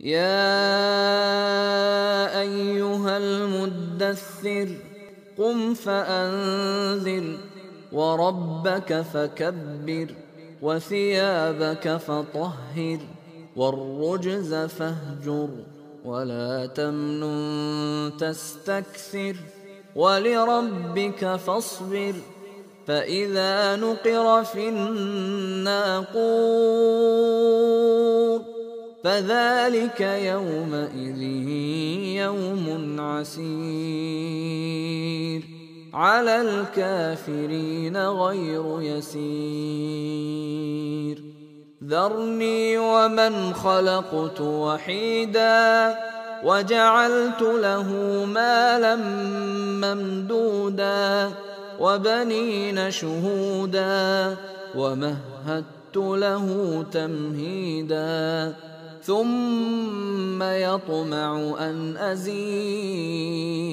يا أيها المدثر قم فأنذر وربك فكبر وثيابك فطهر والرجز فاهجر ولا تمنن تستكثر ولربك فاصبر فإذا نقر في الناقور فذلك يومئذ يوم عسير على الكافرين غير يسير ذرني ومن خلقت وحيدا وجعلت له مالا ممدودا وبنين شهودا ومهدت له تمهيدا ثم يطمع أن أزيد